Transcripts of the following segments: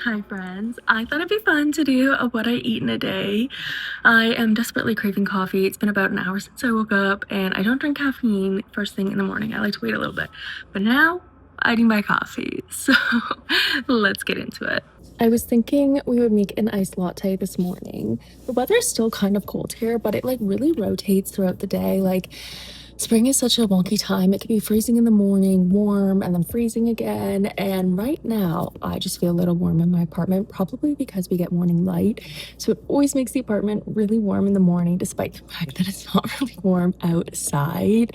Hi friends, I thought it'd be fun to do a what I eat in a day. I am desperately craving coffee. It's been about an hour since I woke up and I don't drink caffeine first thing in the morning. I like to wait a little bit. But now I need my coffee. So let's get into it. I was thinking we would make an iced latte this morning. The weather is still kind of cold here, but it like really rotates throughout the day. Like spring is such a wonky time. It can be freezing in the morning, warm, and then freezing again. And right now, I just feel a little warm in my apartment, probably because we get morning light. So it always makes the apartment really warm in the morning, despite the fact that it's not really warm outside.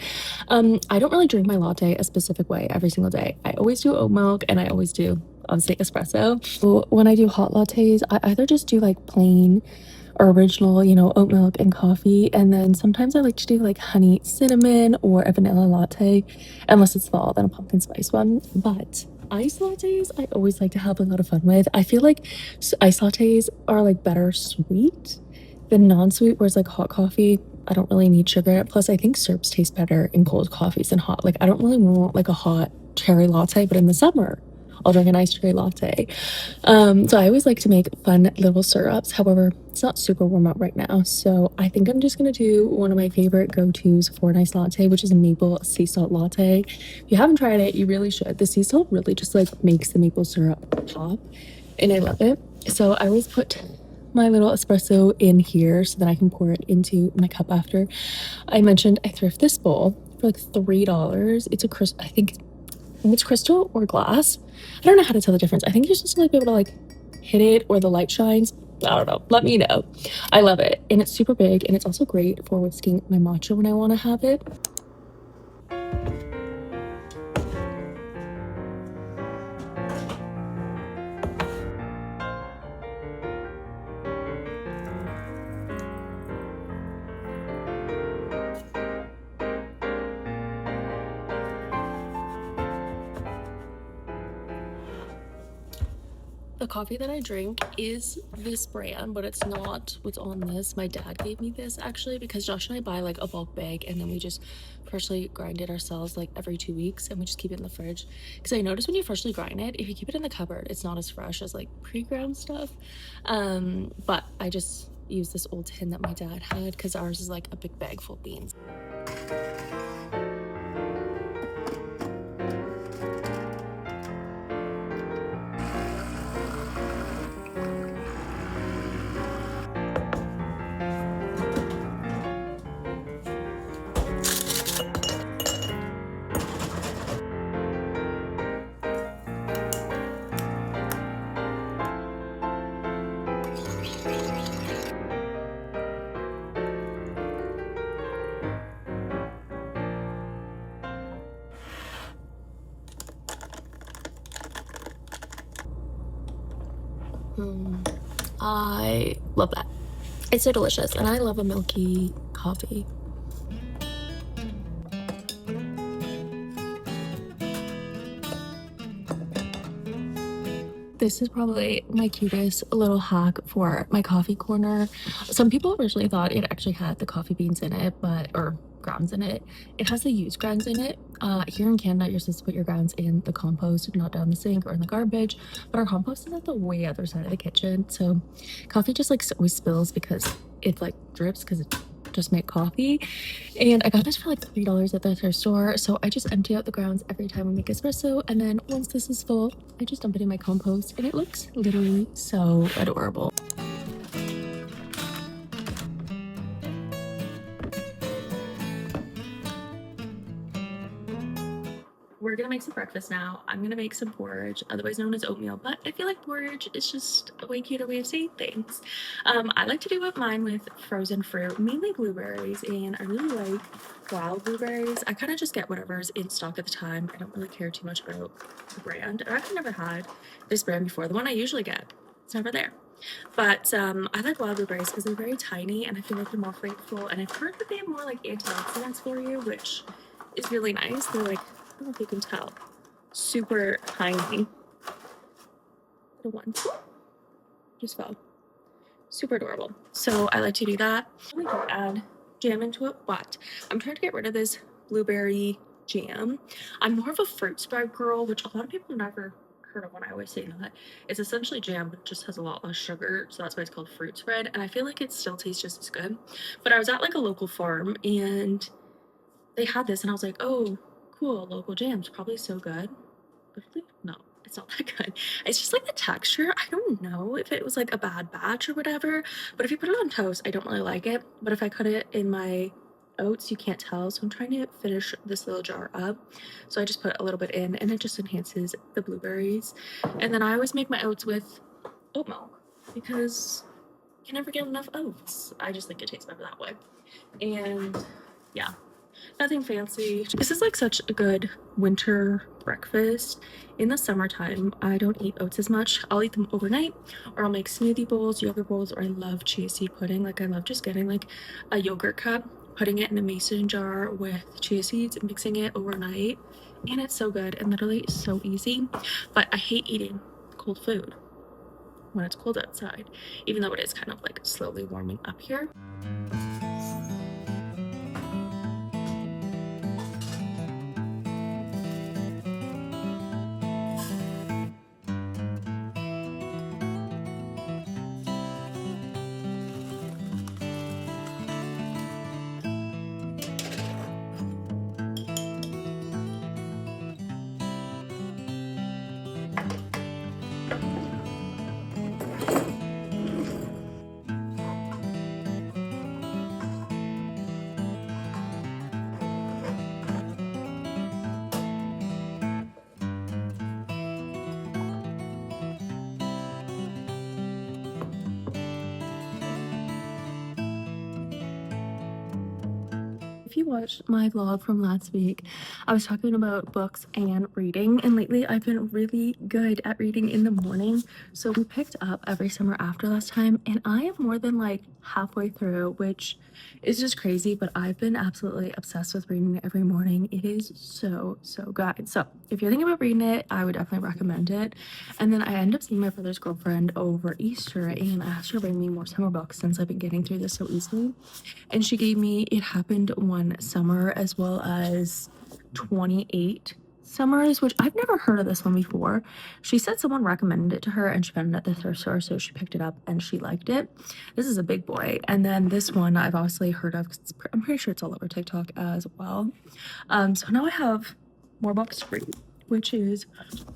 I don't really drink my latte a specific way every single day. I always do oat milk, and I always do obviously espresso. So when I do hot lattes, I either just do like plain or original, oat milk and coffee. And then sometimes I like to do like honey cinnamon or a vanilla latte, unless it's fall, then a pumpkin spice one. But iced lattes, I always like to have a lot of fun with. I feel like iced lattes are like better sweet than non-sweet, whereas like hot coffee, I don't really need sugar. Plus, I think syrups taste better in cold coffees than hot. Like, I don't really want like a hot cherry latte, but in the summer, I'll drink a nice cherry latte. So I always like to make fun little syrups. However, it's not super warm out right now. So I think I'm just going to do one of my favorite go-tos for an iced latte, which is a maple sea salt latte. If you haven't tried it, you really should. The sea salt really just like makes the maple syrup pop, and I love it. So I always put my little espresso in here so that I can pour it into my cup after. I mentioned I thrift this bowl for like $3. It's a crystal, I think it's crystal or glass. I don't know how to tell the difference. I think you're supposed to like be able to like hit it or the light shines. I don't know. Let me know. I love it. And it's super big, and it's also great for whisking my matcha when I want to have it. The coffee that I drink is this brand, but it's not what's on this. My dad gave me this actually because Josh and I buy like a bulk bag, and then we just freshly grind it ourselves like every 2 weeks, and we just keep it in the fridge. Because I noticed when you freshly grind it, if you keep it in the cupboard, it's not as fresh as like pre-ground stuff. But I just use this old tin that my dad had because ours is like a big bag full of beans. I love that. It's so delicious, and I love a milky coffee. This is probably my cutest little hack for my coffee corner. Some people originally thought it actually had the coffee beans in it, or grounds in it. It has the used grounds in it. Here in Canada, you're supposed to put your grounds in the compost, not down the sink or in the garbage. But our compost is at the way other side of the kitchen, so coffee just like always spills because it like drips because it just make coffee. And I got this for like $3 at the thrift store. So I just empty out the grounds every time we make espresso, and then once this is full, I just dump it in my compost, and it looks literally so adorable. We're gonna make some breakfast now. I'm gonna make some porridge, otherwise known as oatmeal, but I feel like porridge is just a way cuter way of saying things. I like to do mine with frozen fruit, mainly blueberries, and I really like wild blueberries. I kind of just get whatever's in stock at the time. I don't really care too much about the brand. I've actually never had this brand before. The one I usually get, it's never there. But I like wild blueberries because they're very tiny, and I feel like they're more flavorful. And I've heard that they have more like antioxidants for you, which is really nice. They're like, I don't know if you can tell, super tiny. The one just fell. Super adorable. So I like to do that. I really don't add jam into it, but I'm trying to get rid of this blueberry jam. I'm more of a fruit spread girl, which a lot of people never heard of one, I always say that. It's essentially jam, but it just has a lot less sugar, so that's why it's called fruit spread, and I feel like it still tastes just as good. But I was at, like, a local farm, and they had this, and I was like, "Oh, cool, local jam's probably so good." But really, no, it's not that good. It's just, like, the texture, I don't know if it was, like, a bad batch or whatever, but if you put it on toast, I don't really like it, but if I cut it in my oats, you can't tell, so I'm trying to finish this little jar up. So I just put a little bit in, and it just enhances the blueberries. And then I always make my oats with oat milk because you can never get enough oats. I just think it tastes better that way. And yeah, nothing fancy. This is like such a good winter breakfast. In the summertime, I don't eat oats as much. I'll eat them overnight, or I'll make smoothie bowls, yogurt bowls, or I love chia seed pudding. Like, I love just getting like a yogurt cup, putting it in a mason jar with chia seeds and mixing it overnight. And it's so good and literally so easy. But I hate eating cold food when it's cold outside, even though it is kind of like slowly warming up here. If you watched my vlog from last week, I was talking about books and reading, and lately I've been really good at reading in the morning. So we picked up Every Summer After last time, and I am more than like halfway through, which is just crazy, but I've been absolutely obsessed with reading it every morning. It is so good. So if you're thinking about reading it, I would definitely recommend it. And then I ended up seeing my brother's girlfriend over Easter, and I asked her to bring me more summer books since I've been getting through this so easily. And she gave me It Happened One Summer, as well as 28 Summers, which I've never heard of this one before. She said someone recommended it to her and she found it at the thrift store, so she picked it up and she liked it. This is a big boy. And then this one I've obviously heard of, 'cause I'm pretty sure it's all over TikTok as well. So now I have more books to read, which is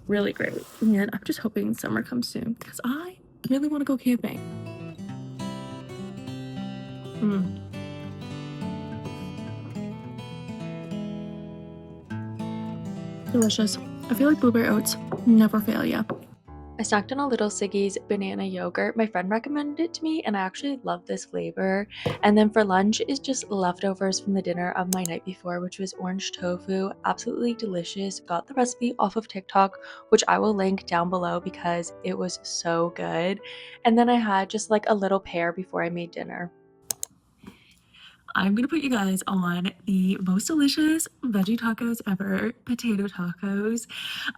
really great. And I'm just hoping summer comes soon because I really want to go camping. Delicious. I feel like blueberry oats never fail you. I stacked on a little Siggy's banana yogurt. My friend recommended it to me and I actually love this flavor. And then for lunch is just leftovers from the dinner of my night before, which was orange tofu. Absolutely delicious. Got the recipe off of TikTok, which I will link down below because it was so good. And then I had just like a little pear before I made dinner. I'm gonna put you guys on the most delicious veggie tacos ever, potato tacos.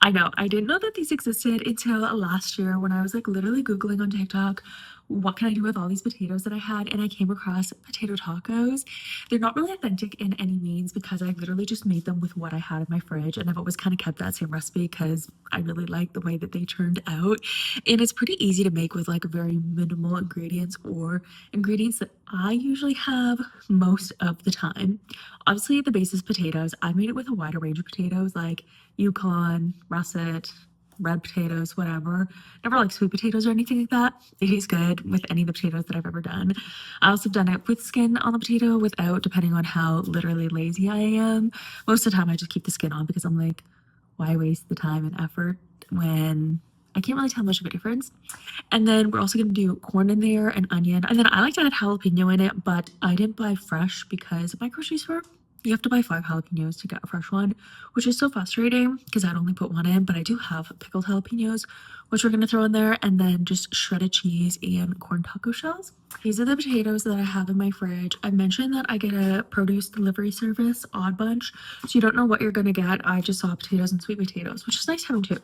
I know, I didn't know that these existed until last year when I was like literally Googling on TikTok, what can I do with all these potatoes that I had? And I came across potato tacos. They're not really authentic in any means because I literally just made them with what I had in my fridge. And I've always kind of kept that same recipe because I really like the way that they turned out. And it's pretty easy to make with like very minimal ingredients or ingredients that I usually have most of the time. Obviously, the base is potatoes. I made it with a wider range of potatoes like Yukon, russet, red potatoes, whatever. Never like sweet potatoes or anything like that. It tastes good with any of the potatoes that I've ever done. I also have done it with skin on the potato, without, depending on how literally lazy I am. Most of the time, I just keep the skin on because I'm like, why waste the time and effort when I can't really tell much of a difference? And then we're also gonna do corn in there and onion. And then I like to add jalapeno in it, but I didn't buy fresh because at my grocery store, you have to buy 5 jalapenos to get a fresh one, which is so frustrating because I'd only put one in, but I do have pickled jalapenos, which we're gonna throw in there, and then just shredded cheese and corn taco shells. These are the potatoes that I have in my fridge. I mentioned that I get a produce delivery service, Odd Bunch, so you don't know what you're gonna get. I just saw potatoes and sweet potatoes, which is nice having too.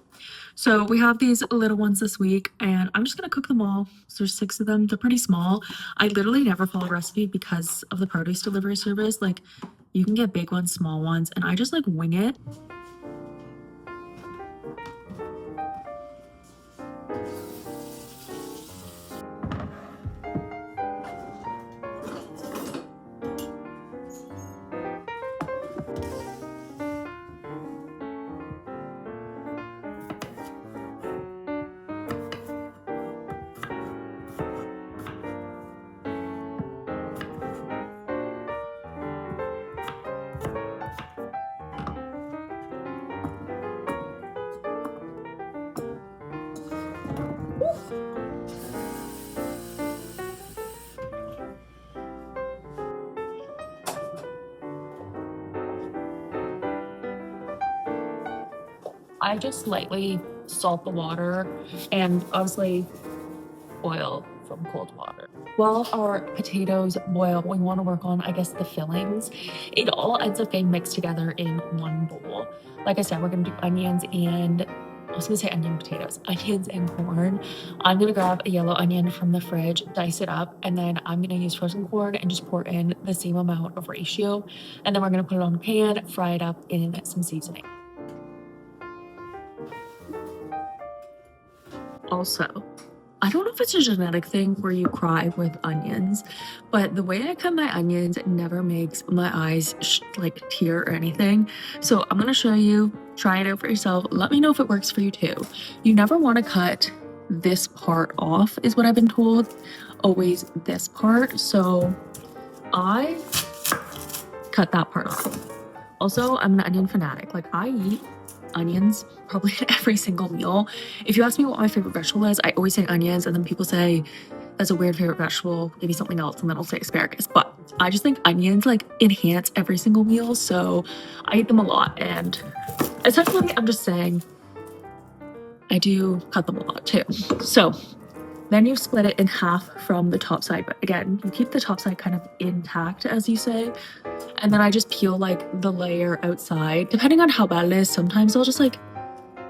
So we have these little ones this week, and I'm just gonna cook them all. So there's 6 of them. They're pretty small. I literally never follow a recipe because of the produce delivery service. Like, you can get big ones, small ones, and I just like wing it. I just lightly salt the water and obviously boil from cold water. While our potatoes boil, we want to work on, I guess, the fillings. It all ends up being mixed together in one bowl. Like I said, we're going to do onions and I was going to say onion potatoes, onions and corn. I'm going to grab a yellow onion from the fridge, dice it up, and then I'm going to use frozen corn and just pour in the same amount of ratio. And then we're going to put it on a pan, fry it up in some seasoning. Also, I don't know if it's a genetic thing where you cry with onions, but the way I cut my onions never makes my eyes like tear or anything. So I'm gonna show you, try it out for yourself. Let me know if it works for you too. You never want to cut this part off, is what I've been told. Always this part. So I cut that part off. Also, I'm an onion fanatic. Like, I eat onions probably at every single meal. If you ask me what my favorite vegetable is, I always say onions, and then people say that's a weird favorite vegetable, maybe something else, and then I'll say asparagus. But I just think onions like enhance every single meal, so I eat them a lot. And essentially, I'm just saying I do cut them a lot too. So then you split it in half from the top side, but again, you keep the top side kind of intact, as you say. And then I just peel like the layer outside. Depending on how bad it is, sometimes I'll just like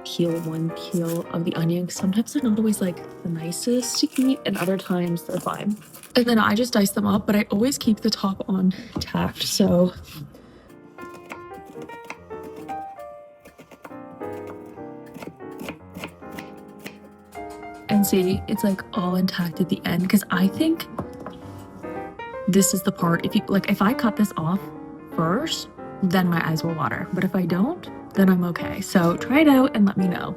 peel one peel of the onion, because sometimes they're not always like the nicest to eat, and other times they're fine. And then I just dice them up, but I always keep the top on intact. So and see, it's like all intact at the end, because I think this is the part, if I cut this off first, then my eyes will water. But if I don't, then I'm okay. So try it out and let me know.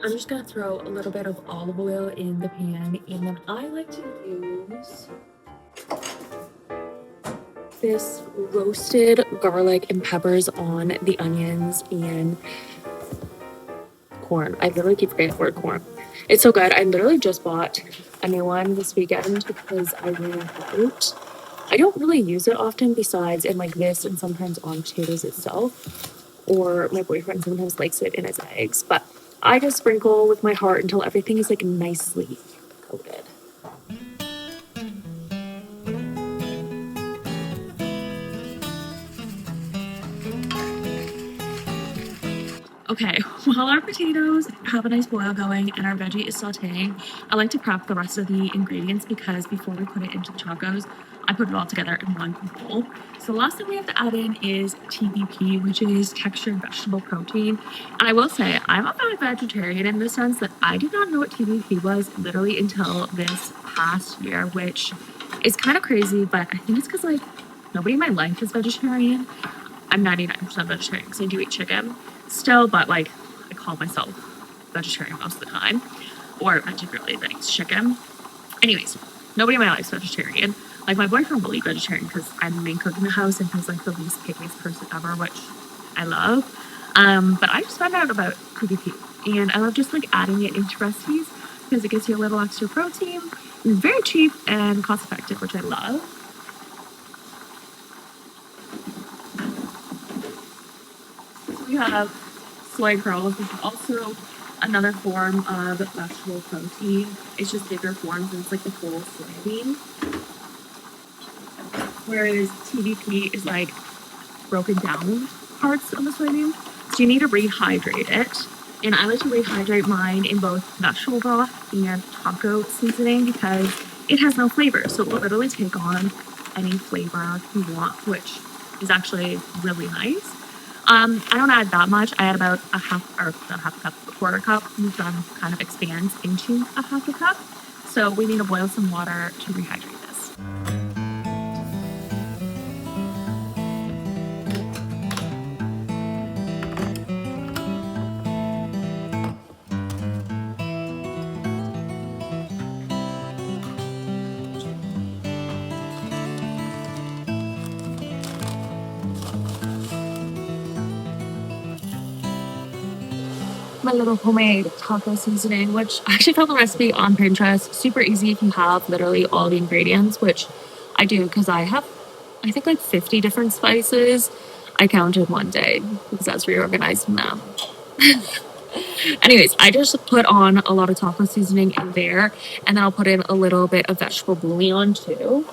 I'm just gonna throw a little bit of olive oil in the pan, and then I like to use this roasted garlic and peppers on the onions and corn. I literally keep forgetting the word corn. It's so good. I literally just bought a new one this weekend because I ran out. I don't really use it often besides in like this and sometimes on potatoes itself. Or my boyfriend sometimes likes it in his eggs. But I just sprinkle with my heart until everything is like nicely coated. Okay, while our potatoes have a nice boil going and our veggie is sauteing, I like to prep the rest of the ingredients because before we put it into the tacos, I put it all together in one bowl. So the last thing we have to add in is TBP, which is textured vegetable protein. And I will say, I'm a vegetarian in the sense that I did not know what TBP was literally until this past year, which is kind of crazy, but I think it's because like nobody in my life is vegetarian. I'm 99% vegetarian because I do eat chicken still, but like I call myself vegetarian most of the time, or veggie really that eats chicken. Anyways, nobody in my life is vegetarian. Like my boyfriend will eat vegetarian because I'm the main cook in the house and he's like the least pickiest person ever, which I love. But I just found out about PDP and I love just like adding it into recipes because it gives you a little extra protein. It's very cheap and cost effective, which I love. We have soy curls, which is also another form of vegetable protein. It's just bigger forms and it's like the whole soybean. Whereas TBP is like broken down parts of the soybean. So you need to rehydrate it. And I like to rehydrate mine in both vegetable broth and taco seasoning because it has no flavor. So it will literally take on any flavor you want, which is actually really nice. I don't add that much. I add about a quarter cup, which then kind of expands into a half a cup. So we need to boil some water to rehydrate this. my little homemade taco seasoning, which I actually found the recipe on Pinterest. Super easy if you have literally all the ingredients, which I do because I have, I think, like 50 different spices. I counted one day because I was reorganizing them. Anyways, I just put on a lot of taco seasoning in there, and then I'll put in a little bit of vegetable bouillon too.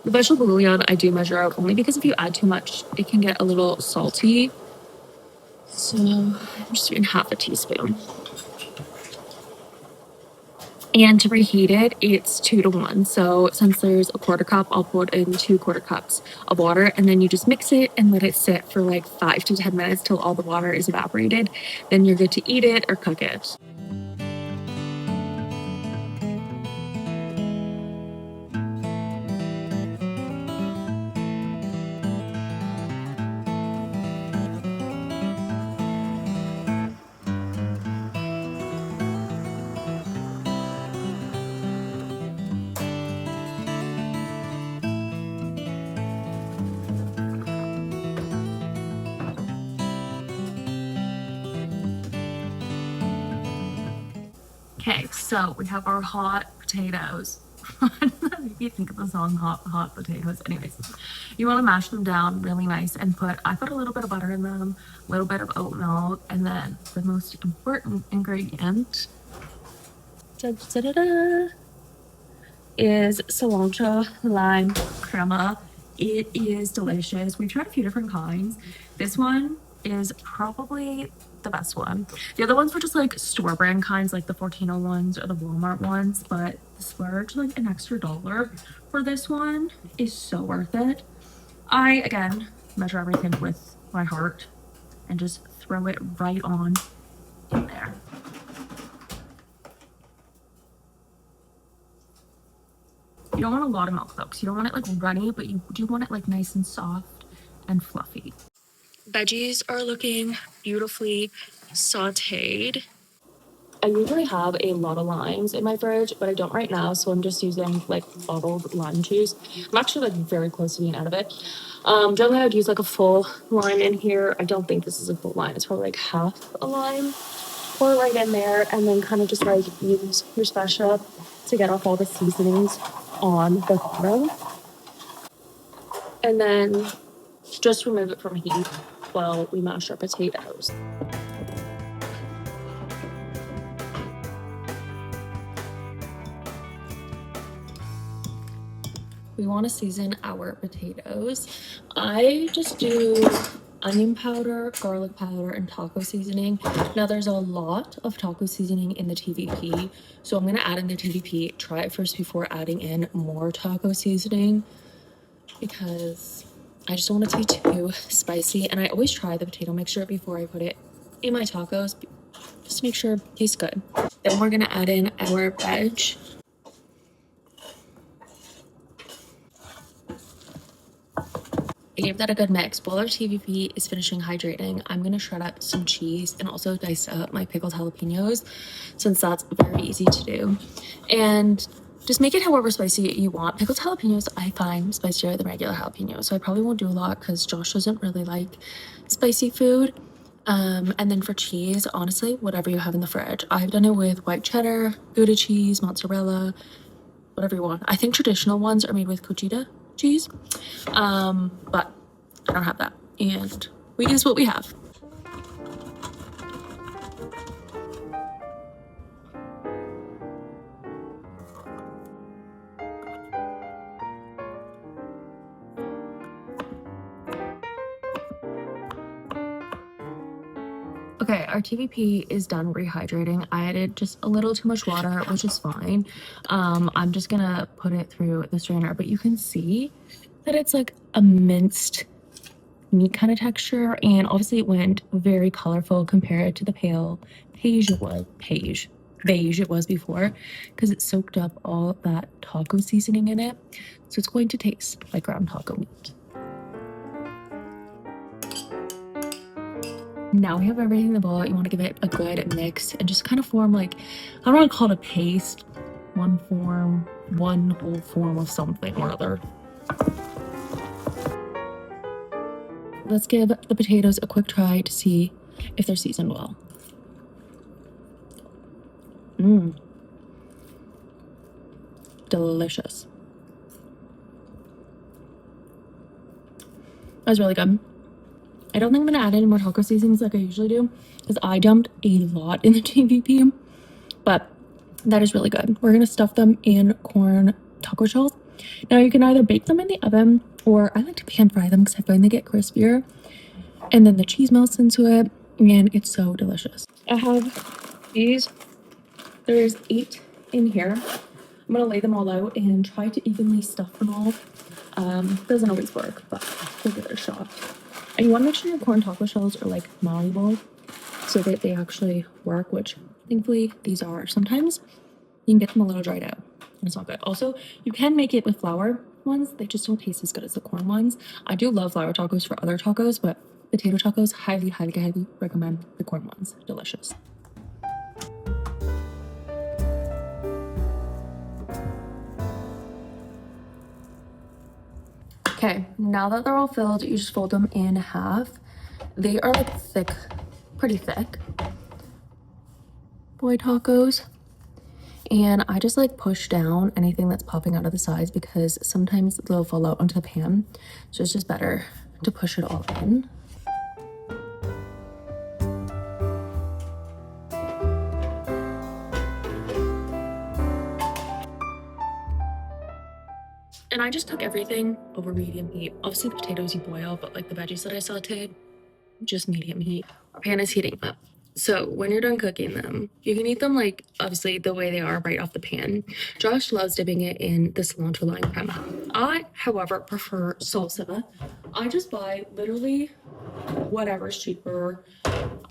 The vegetable bouillon I do measure out only because if you add too much, it can get a little salty. So I'm just doing half a teaspoon. And to reheat it, it's 2 to 1. So since there's a quarter cup, I'll put in 2 quarter cups of water, and then you just mix it and let it sit for like 5 to 10 minutes till all the water is evaporated. Then you're good to eat it or cook it. Okay, so we have our hot potatoes. If you think of the song hot potatoes. Anyways, you want to mash them down really nice and I put a little bit of butter in them, a little bit of oat milk, and then the most important ingredient is cilantro lime crema. It is delicious. We've tried a few different kinds. This one is probably the best one. The other ones were just like store brand kinds, like the Fortino ones or the Walmart ones, but the splurge, like an extra $1 for this one, is so worth it. I, again, measure everything with my heart and just throw it right on in there. You don't want a lot of milk though, because you don't want it like runny, but you do want it like nice and soft and fluffy. Veggies are looking beautifully sauteed. I usually have a lot of limes in my fridge, but I don't right now, so I'm just using like bottled lime juice. I'm actually like very close to being out of it. Generally I would use like a full lime in here. I don't think this is a full lime. It's probably like half a lime. Pour it right in there, and then kind of just like use your spatula to get off all the seasonings on the bottom. And then just remove it from heat while we mash our potatoes. We want to season our potatoes. I just do onion powder, garlic powder, and taco seasoning. Now there's a lot of taco seasoning in the TVP, so I'm gonna add in the TVP. Try it first before adding in more taco seasoning because I just don't want it to be too spicy. And I always try the potato mixture before I put it in my tacos, just to make sure it tastes good. Then we're gonna add in our veg. I gave that a good mix. While our TVP is finishing hydrating, I'm going to shred up some cheese and also dice up my pickled jalapeños, since that's very easy to do. And just make it however spicy you want. Pickled jalapeños I find spicier than regular jalapeños, so I probably won't do a lot because Josh doesn't really like spicy food. And then for cheese, honestly, whatever you have in the fridge. I've done it with white cheddar, Gouda cheese, mozzarella, whatever you want. I think traditional ones are made with cotija cheese, but I don't have that, and we use what we have. Okay, our TVP is done rehydrating. I added just a little too much water, which is fine. I'm just gonna put it through the strainer, but you can see that it's like a minced meat kind of texture, and obviously it went very colorful compared to the beige it was before, because it soaked up all that taco seasoning in it, so it's going to taste like ground taco meat. Now we have everything in the bowl. You want to give it a good mix and just kind of form like, I don't want to call it a paste, one whole form of something or other. let's give the potatoes a quick try to see if they're seasoned well. Delicious. That was really good. I don't think I'm gonna add any more taco seasonings like I usually do, because I dumped a lot in the TVP, but that is really good. We're gonna stuff them in corn taco shells. Now you can either bake them in the oven, or I like to pan fry them because I find they get crispier, and then the cheese melts into it, and it's so delicious. I have these. There's 8 in here. I'm gonna lay them all out and try to evenly stuff them all. Doesn't always work, but we'll give it a shot. And you want to make sure your corn taco shells are like malleable so that they actually work, which thankfully these are. Sometimes you can get them a little dried out and it's not good. Also, you can make it with flour ones. They just don't taste as good as the corn ones. I do love flour tacos for other tacos, but potato tacos, highly recommend the corn ones. Delicious. Okay, now that they're all filled, you just fold them in half. They are like thick, pretty thick boy tacos. And I just like push down anything that's popping out of the sides because sometimes they'll fall out onto the pan. So it's just better to push it all in. And I just took everything over medium heat. Obviously the potatoes you boil, but like the veggies that I sauteed, just medium heat. Our pan is heating up. So when you're done cooking them, you can eat them like obviously the way they are right off the pan. Josh loves dipping it in the cilantro lime crema. I, however, prefer salsa. I just buy literally whatever's cheaper.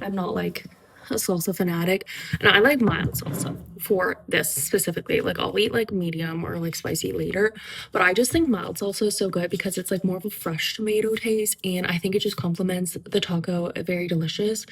I'm not like a salsa fanatic, and I like mild salsa for this specifically. Like I'll eat like medium or like spicy later, but I just think mild salsa is so good because it's like more of a fresh tomato taste, and I think it just complements the taco. Very delicious.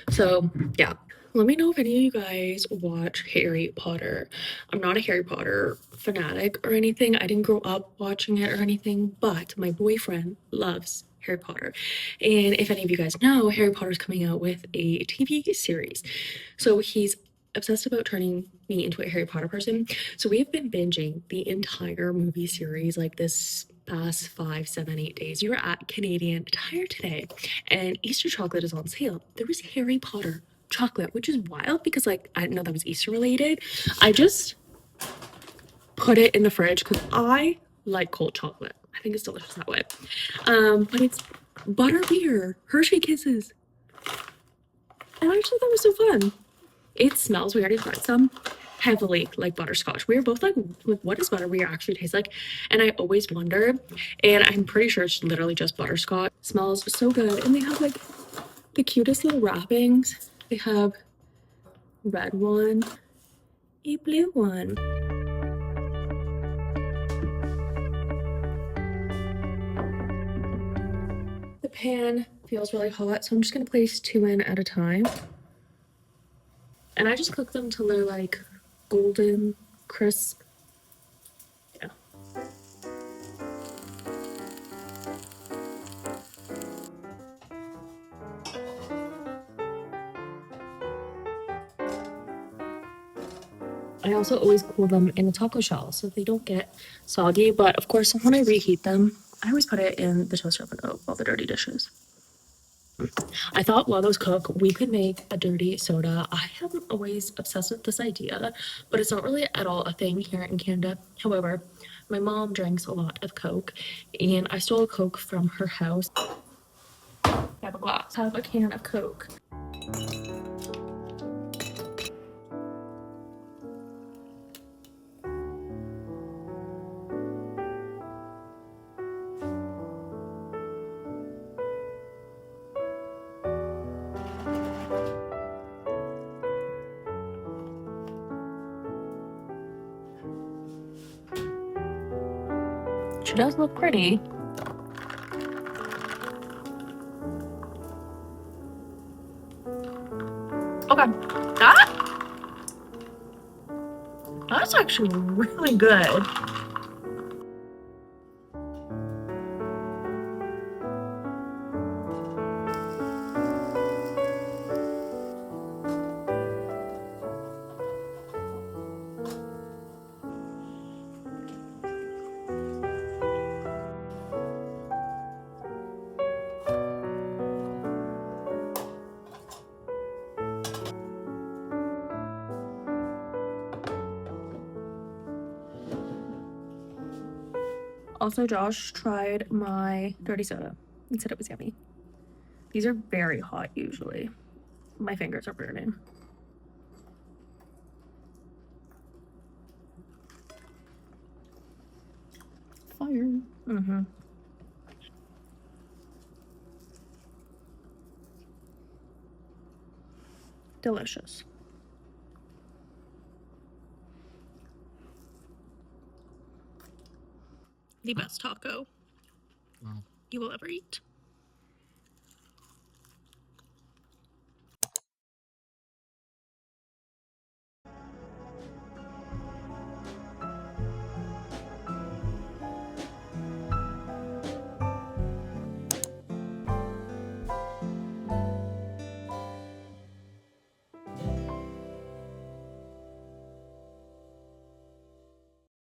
So yeah, let me know if any of you guys watch Harry Potter. I'm not a Harry Potter fanatic or anything. I didn't grow up watching it or anything, but my boyfriend loves Harry Potter. And if any of you guys know, Harry Potter's coming out with a TV series. So he's obsessed about turning me into a Harry Potter person. So we have been binging the entire movie series like this past 5, 7, 8 days. We were at Canadian Tire today and Easter chocolate is on sale. There was Harry Potter chocolate, which is wild because like I didn't know that was Easter related. I just put it in the fridge because I like cold chocolate. I think it's delicious that way. But it's butter beer, Hershey Kisses. And I actually thought it was so fun. It smells, we already tried some, heavily like butterscotch. We were both like, what does butterbeer actually taste like? And I always wonder, and I'm pretty sure it's literally just butterscotch. It smells so good. And they have like the cutest little wrappings. They have a red one, a blue one. The pan feels really hot, so I'm just gonna place 2 in at a time. And I just cook them till they're like golden, crisp. Yeah. I also always cool them in a taco shell so they don't get soggy. But of course, when I reheat them, I always put it in the toaster oven of all the dirty dishes. I thought while those cook, we could make a dirty soda. I am always obsessed with this idea, but it's not really at all a thing here in Canada. However, my mom drinks a lot of Coke, and I stole a Coke from her house. Have a glass. Have a can of Coke. She does look pretty. Okay, that's actually really good. Also, Josh tried my dirty soda and said it was yummy. These are very hot usually. My fingers are burning. Fire. Mm-hmm. Delicious. The best taco you will ever eat.